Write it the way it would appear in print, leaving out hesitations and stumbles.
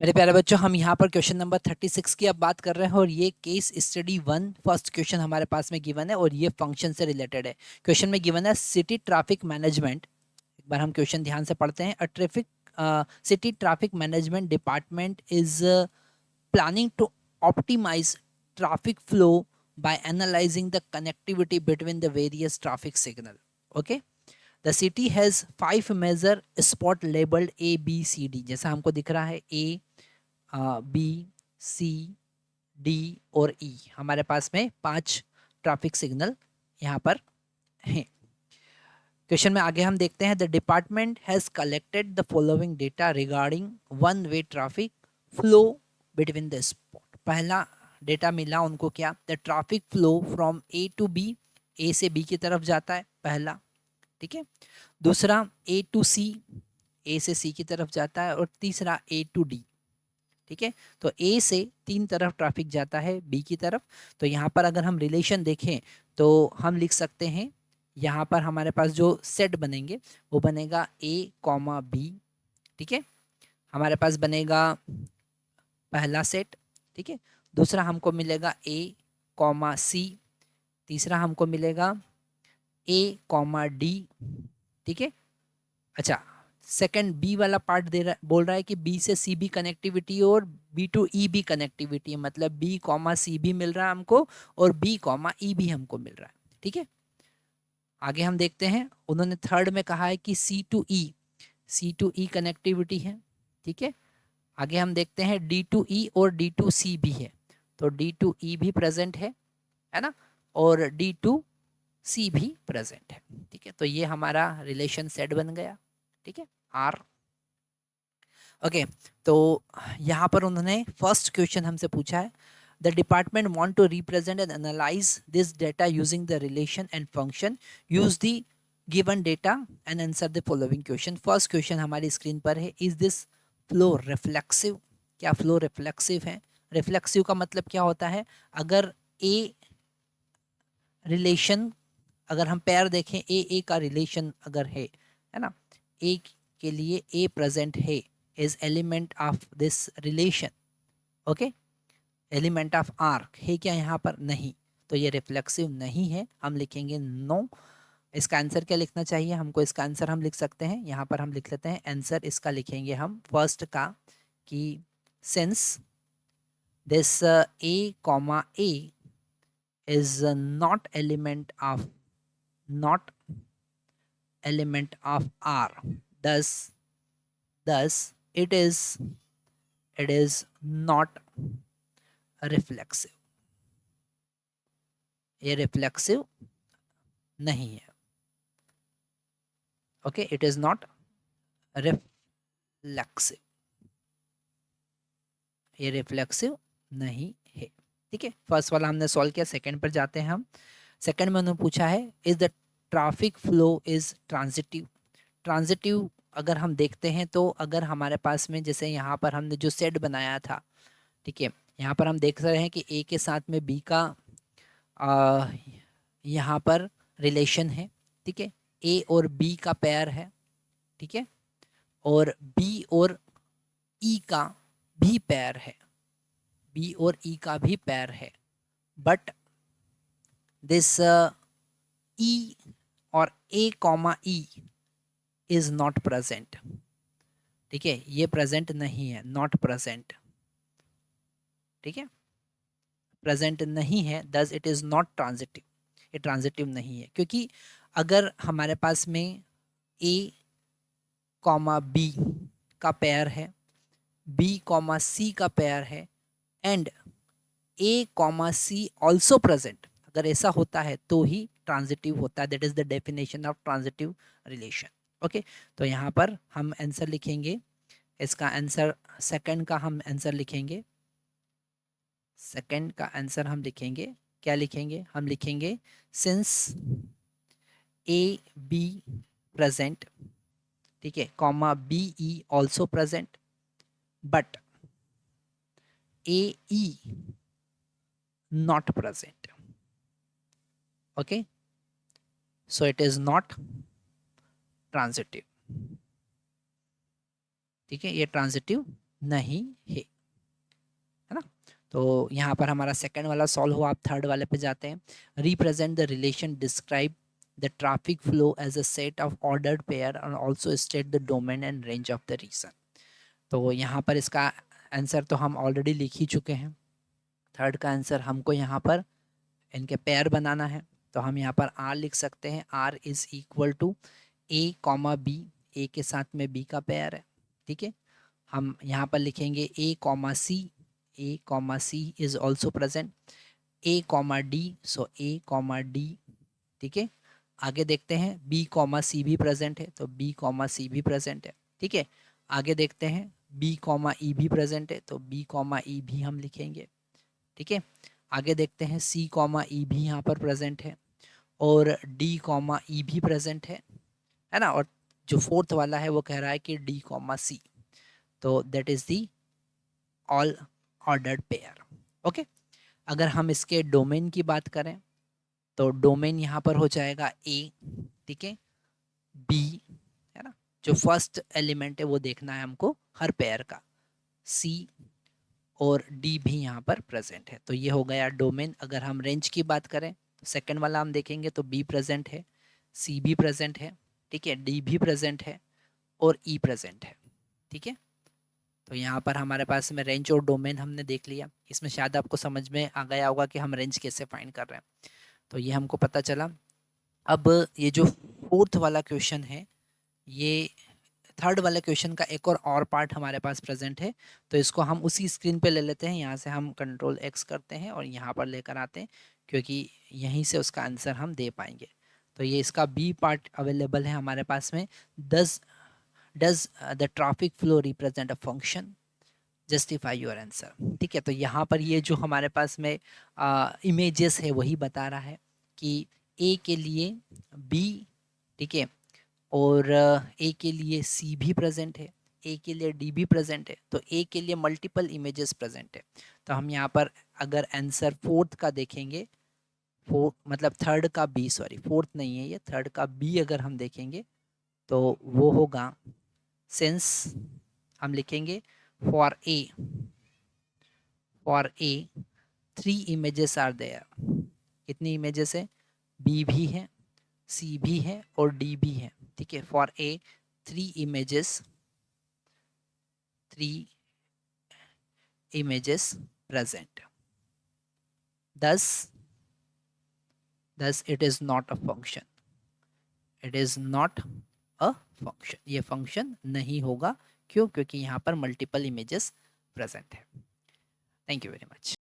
मेरे प्यारे बच्चों, हम यहाँ पर क्वेश्चन नंबर 36 की अब बात कर रहे हैं और ये केस स्टडी 1 फर्स्ट क्वेश्चन हमारे पास में गिवन है और ये फंक्शन से रिलेटेड है। क्वेश्चन में गिवन है सिटी ट्रैफिक मैनेजमेंट। एक बार हम क्वेश्चन ध्यान से पढ़ते हैं। City traffic management department is planning to optimize traffic flow by analyzing the connectivity between the various traffic signal. Okay, the city has 5 major spot labeled A B C D, जैसा हमको दिख रहा है A B C D और E। हमारे पास में 5 traffic signal यहाँ पर हैं। क्वेश्चन में आगे हम देखते हैं, the department has collected the following data regarding one way traffic flow between the spot. पहला डेटा मिला उनको क्या, the traffic flow from A to B, A से बी की तरफ जाता है पहला, ठीक है। दूसरा ए टू सी, ए से सी की तरफ जाता है। और तीसरा ए टू डी, ठीक है। तो ए से 3 तरफ ट्रैफिक जाता है बी की तरफ। तो यहाँ पर अगर हम रिलेशन देखें तो हम लिख सकते हैं, यहाँ पर हमारे पास जो सेट बनेंगे वो बनेगा ए कॉमा बी, ठीक है। हमारे पास बनेगा पहला सेट, ठीक है। दूसरा हमको मिलेगा ए कॉमा सी, तीसरा हमको मिलेगा ए कॉमा डी, ठीक है। अच्छा, सेकंड बी वाला पार्ट बोल रहा है कि बी से सी बी कनेक्टिविटी और B to E B connectivity, मतलब बी कॉमा सी भी मिल रहा है हमको और बी कॉमा ई भी हमको मिल रहा है, ठीक है। आगे हम देखते हैं, उन्होंने थर्ड में कहा है कि सी टू ई कनेक्टिविटी है, ठीक है। आगे हम देखते हैं डी टू ई और डी टू सी भी है, तो डी टू ई भी प्रेजेंट है ना, और डी टू सी भी प्रेजेंट है, ठीक है। तो ये हमारा रिलेशन सेट बन गया, ठीक है, आर। ओके, तो यहाँ पर उन्होंने फर्स्ट क्वेश्चन हमसे पूछा है, the department want to represent and analyse this data using the relation and function, use the given data and answer the following question. First question हमारी स्क्रीन पर है, इज दिस फ्लो रिफ्लेक्सिव? क्या flow reflexive है? Reflexive का मतलब क्या होता है, अगर ए रिलेशन, अगर हम पैर देखें ए का रिलेशन अगर है ना, ए के लिए ए प्रेजेंट है is element of this relation, okay. Element of R है क्या यहाँ पर? नहीं, तो ये रिफ्लेक्सिव नहीं है, हम लिखेंगे नो। इसका आंसर क्या लिखना चाहिए हमको? इसका आंसर हम लिख सकते हैं, यहाँ पर हम लिख लेते हैं आंसर, इसका लिखेंगे हम फर्स्ट का कि since this A comma A is not element of R, thus it is not reflexive, ये रिफ्लेक्सिव नहीं है, okay, it is not reflexive, ये रिफ्लेक्सिव नहीं है, ठीक है। फर्स्ट वाला हमने सॉल्व किया, सेकंड पर जाते हैं हम। सेकंड में उन्होंने पूछा है, is the traffic flow is transitive? Transitive अगर हम देखते हैं तो अगर हमारे पास में जैसे यहाँ पर हमने जो सेट बनाया था, ठीक है, यहाँ पर हम देख रहे हैं कि ए के साथ में बी का यहाँ पर रिलेशन है, ठीक है। ए और बी का पेयर है, ठीक है, और बी और ई का भी पेयर है, बी और ई का भी पेयर है, बट दिस ई और A comma E is not present, ठीक है, ये प्रेजेंट नहीं है, नॉट प्रेजेंट, ठीक है, प्रेजेंट नहीं है, thus it is not transitive, ये ट्रांजिटिव नहीं है, क्योंकि अगर हमारे पास में ए कॉमा बी का पेयर है, बी कॉमा सी का पेयर है and A comma C also present, अगर ऐसा होता है तो ही ट्रांजिटिव होता है, that is the definition of transitive relation, okay. तो यहाँ पर हम आंसर लिखेंगे, इसका आंसर सेकंड का हम आंसर लिखेंगे, सेकंड का आंसर हम लिखेंगे, क्या लिखेंगे? हम लिखेंगे सिंस ए बी प्रेजेंट, ठीक है, comma B E also present, but A E not present, okay, so it is not transitive, ठीक है, ये ट्रांजिटिव नहीं है ना। तो यहाँ पर हमारा सेकंड वाला सॉल्व हुआ। आप थर्ड वाले पे जाते हैं। Represent the relation describe the traffic flow as a set of ordered pair and also state the domain and range of the region. तो यहाँ पर इसका आंसर तो हम ऑलरेडी लिख ही चुके हैं। थर्ड का आंसर हमको यहाँ पर इनके पेयर बनाना है। तो हम यहाँ पर आर लिख सकते हैं। R is equal to A comma B, A के साथ में बी का पेयर है, ठीक है। हम यहाँ पर लिखेंगे A comma C, A comma C is also present, A comma D, so A comma D, ठीक है। आगे देखते हैं बी कॉमा सी भी प्रेजेंट है, तो बी कॉमा सी भी प्रेजेंट है, ठीक है। आगे देखते हैं बी कॉमा ई भी प्रेजेंट है, तो बी कॉमा ई भी हम लिखेंगे, ठीक है। आगे देखते हैं सी कॉमा ई भी यहाँ पर प्रेजेंट है और डी कॉमा ई भी प्रेजेंट है ना। और जो फोर्थ वाला है वो कह रहा है कि डी कॉमा सी, तो that is the all ordered pair. Okay, अगर हम इसके डोमेन की बात करें तो डोमेन यहाँ पर हो जाएगा ए, ठीक है, बी, है ना, जो फर्स्ट एलिमेंट है वो देखना है हमको हर पेयर का, सी और डी भी यहाँ पर प्रेजेंट है, तो ये हो गया डोमेन। अगर हम रेंज की बात करें तो सेकंड वाला हम देखेंगे तो बी प्रेजेंट है, सी भी प्रेजेंट है, ठीक है, डी भी प्रेजेंट है और ई प्रेजेंट है, ठीक है। तो यहाँ पर हमारे पास में रेंज और डोमेन हमने देख लिया। इसमें शायद आपको समझ में आ गया होगा कि हम रेंज कैसे फाइंड कर रहे हैं, तो ये हमको पता चला। अब ये जो फोर्थ वाला क्वेश्चन है, ये थर्ड वाले क्वेश्चन का एक और पार्ट हमारे पास प्रेजेंट है, तो इसको हम उसी स्क्रीन पे ले लेते हैं। यहाँ से हम कंट्रोल एक्स करते हैं और यहाँ पर लेकर आते हैं, क्योंकि यहीं से उसका आंसर हम दे पाएंगे। तो ये इसका बी पार्ट अवेलेबल है हमारे पास में। Does the traffic flow represent a function, justify your answer, ठीक है। तो यहाँ पर ये जो हमारे पास में इमेजेस है वही बता रहा है कि ए के लिए बी, ठीक है, और ए के लिए सी भी प्रेजेंट है, ए के लिए डी भी प्रेजेंट है, तो ए के लिए मल्टीपल इमेजेस प्रेजेंट है। तो हम यहाँ पर अगर आंसर फोर्थ का देखेंगे, फोर्थ मतलब थर्ड का बी, सॉरी फोर्थ नहीं है ये, थर्ड का बी अगर हम देखेंगे तो वो होगा सिंस, हम लिखेंगे for A, for A 3 images are there. कितनी इमेजेस है? बी भी है, सी भी है और डी भी है, ठीक है। For A 3 images, 3 images present, thus it is not a function, it is not a function, ये फंक्शन नहीं होगा। क्यों? क्योंकि यहाँ पर मल्टीपल इमेजेस प्रेजेंट है। Thank you very much.